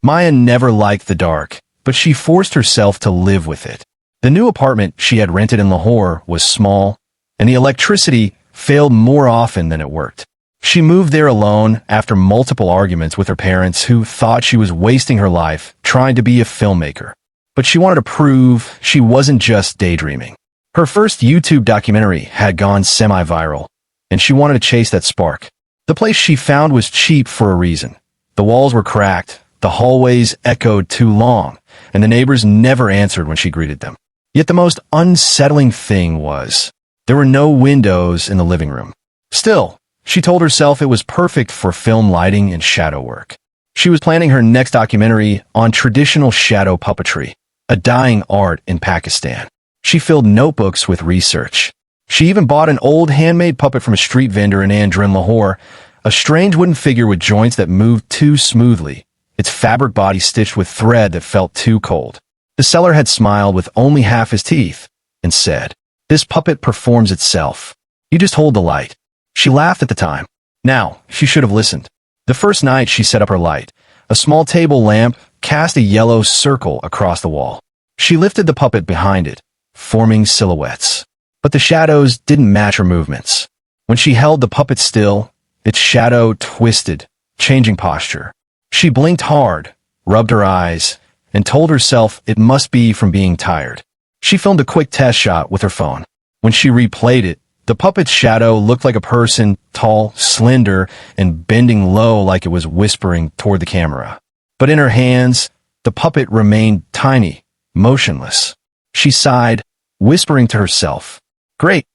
Maya never liked the dark, but she forced herself to live with it. The new apartment she had rented in Lahore was small, and the electricity failed more often than it worked. She moved there alone after multiple arguments with her parents who thought she was wasting her life trying to be a filmmaker. But she wanted to prove she wasn't just daydreaming. Her first YouTube documentary had gone semi-viral, and she wanted to chase that spark. The place she found was cheap for a reason. The walls were cracked, the hallways echoed too long, and the neighbors never answered when she greeted them. Yet the most unsettling thing was, there were no windows in the living room. Still, she told herself it was perfect for film lighting and shadow work. She was planning her next documentary on traditional shadow puppetry, a dying art in Pakistan. She filled notebooks with research. She even bought an old handmade puppet from a street vendor in Andhra in Lahore, a strange wooden figure with joints that moved too smoothly, its fabric body stitched with thread that felt too cold. The seller had smiled with only half his teeth and said, "This puppet performs itself. You just hold the light." She laughed at the time. Now, she should have listened. The first night she set up her light. A small table lamp cast a yellow circle across the wall. She lifted the puppet behind it, forming silhouettes. But the shadows didn't match her movements. When she held the puppet still, its shadow twisted, changing posture. She blinked hard, rubbed her eyes, and told herself it must be from being tired. She filmed a quick test shot with her phone. When she replayed it, the puppet's shadow looked like a person, tall, slender, and bending low like it was whispering toward the camera. But in her hands, the puppet remained tiny, motionless. She sighed, whispering to herself, "Great,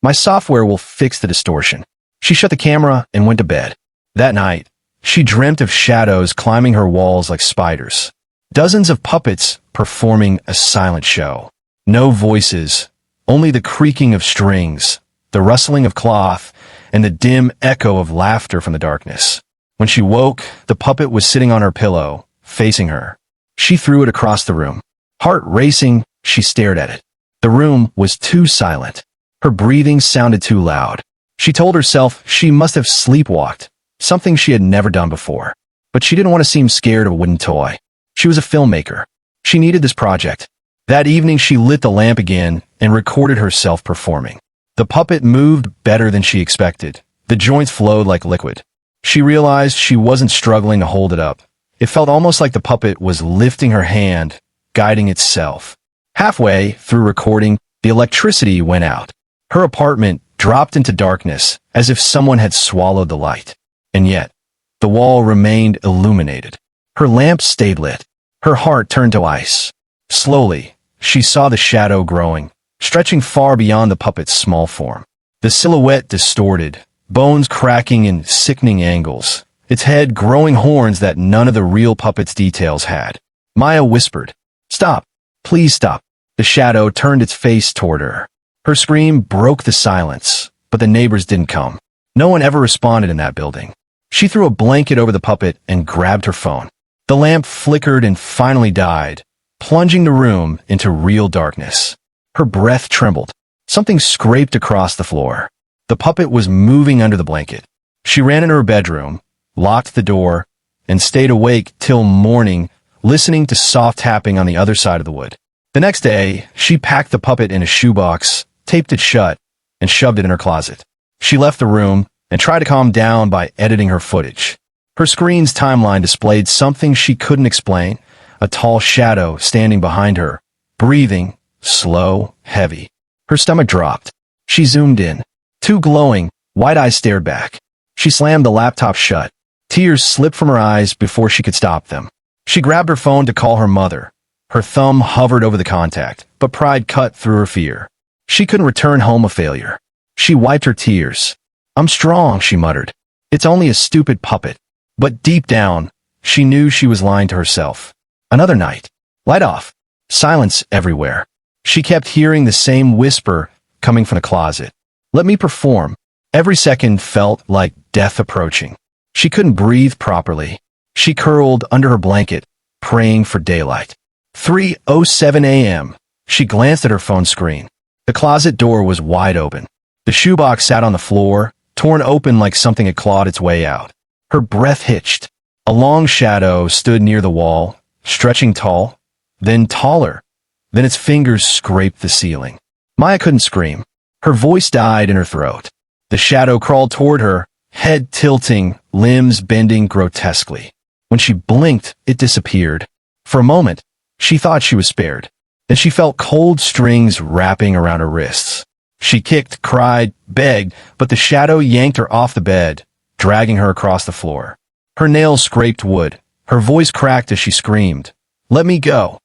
my software will fix the distortion." She shut the camera and went to bed. That night, she dreamt of shadows climbing her walls like spiders. Dozens of puppets performing a silent show. No voices, only the creaking of strings, the rustling of cloth, and the dim echo of laughter from the darkness. When she woke, the puppet was sitting on her pillow, facing her. She threw it across the room. Heart racing, she stared at it. The room was too silent. Her breathing sounded too loud. She told herself she must have sleepwalked, something she had never done before. But she didn't want to seem scared of a wooden toy. She was a filmmaker. She needed this project. That evening she lit the lamp again and recorded herself performing. The puppet moved better than she expected. The joints flowed like liquid. She realized she wasn't struggling to hold it up. It felt almost like the puppet was lifting her hand, guiding itself. Halfway through recording, the electricity went out. Her apartment dropped into darkness as if someone had swallowed the light. And yet, the wall remained illuminated. Her lamp stayed lit. Her heart turned to ice. Slowly, she saw the shadow growing, stretching far beyond the puppet's small form. The silhouette distorted, bones cracking in sickening angles, its head growing horns that none of the real puppet's details had. Maya whispered, "Stop, please stop." The shadow turned its face toward her. Her scream broke the silence, but the neighbors didn't come. No one ever responded in that building. She threw a blanket over the puppet and grabbed her phone. The lamp flickered and finally died, plunging the room into real darkness. Her breath trembled. Something scraped across the floor. The puppet was moving under the blanket. She ran into her bedroom, locked the door, and stayed awake till morning, listening to soft tapping on the other side of the wood. The next day, she packed the puppet in a shoebox, taped it shut, and shoved it in her closet. She left the room and tried to calm down by editing her footage. Her screen's timeline displayed something she couldn't explain, a tall shadow standing behind her, breathing, slow, heavy. Her stomach dropped. She zoomed in. Two glowing, wide eyes stared back. She slammed the laptop shut. Tears slipped from her eyes before she could stop them. She grabbed her phone to call her mother. Her thumb hovered over the contact, but pride cut through her fear. She couldn't return home a failure. She wiped her tears. "I'm strong," she muttered. "It's only a stupid puppet." But deep down, she knew she was lying to herself. Another night. Light off. Silence everywhere. She kept hearing the same whisper coming from the closet. "Let me perform." Every second felt like death approaching. She couldn't breathe properly. She curled under her blanket, praying for daylight. 3:07 a.m. She glanced at her phone screen. The closet door was wide open. The shoebox sat on the floor, torn open like something had clawed its way out. Her breath hitched. A long shadow stood near the wall, stretching tall, then taller. Then its fingers scraped the ceiling. Maya couldn't scream. Her voice died in her throat. The shadow crawled toward her, head tilting, limbs bending grotesquely. When she blinked, it disappeared. For a moment, she thought she was spared. Then she felt cold strings wrapping around her wrists. She kicked, cried, begged, but the shadow yanked her off the bed, dragging her across the floor. Her nails scraped wood. Her voice cracked as she screamed, "Let me go."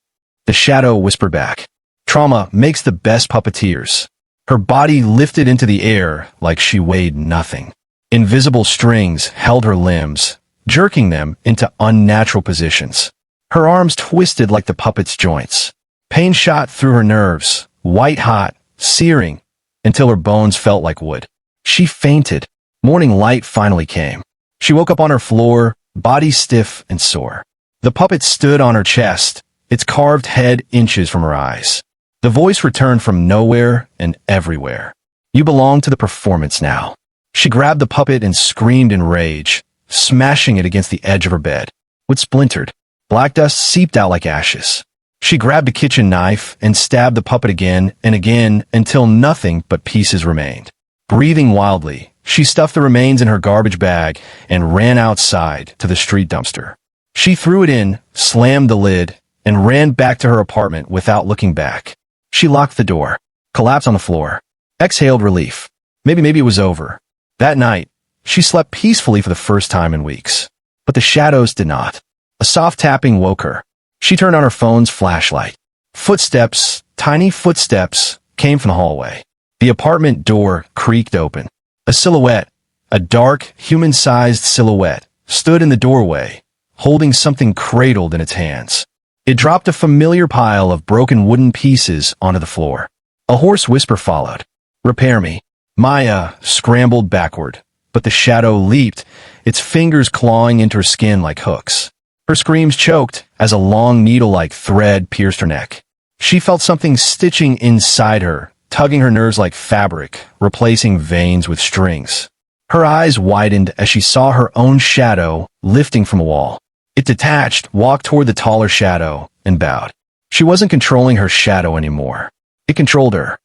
The shadow whispered back, "Trauma makes the best puppeteers." Her body lifted into the air like she weighed nothing. Invisible strings held her limbs, jerking them into unnatural positions. Her arms twisted like the puppet's joints. Pain shot through her nerves, white-hot, searing, until her bones felt like wood. She fainted. Morning light finally came. She woke up on her floor, body stiff and sore. The puppet stood on her chest, its carved head inches from her eyes. The voice returned from nowhere and everywhere. "You belong to the performance now." She grabbed the puppet and screamed in rage, smashing it against the edge of her bed. It splintered. Black dust seeped out like ashes. She grabbed a kitchen knife and stabbed the puppet again and again until nothing but pieces remained. Breathing wildly, she stuffed the remains in her garbage bag and ran outside to the street dumpster. She threw it in, slammed the lid, and ran back to her apartment without looking back. She locked the door, collapsed on the floor, exhaled relief. Maybe it was over. That night, she slept peacefully for the first time in weeks. But the shadows did not. A soft tapping woke her. She turned on her phone's flashlight. Footsteps, tiny footsteps, came from the hallway. The apartment door creaked open. A silhouette, a dark, human-sized silhouette, stood in the doorway, holding something cradled in its hands. It dropped a familiar pile of broken wooden pieces onto the floor. A hoarse whisper followed. "Repair me." Maya scrambled backward, but the shadow leaped, its fingers clawing into her skin like hooks. Her screams choked as a long needle-like thread pierced her neck. She felt something stitching inside her, tugging her nerves like fabric, replacing veins with strings. Her eyes widened as she saw her own shadow lifting from a wall. It detached, walked toward the taller shadow, and bowed. She wasn't controlling her shadow anymore. It controlled her.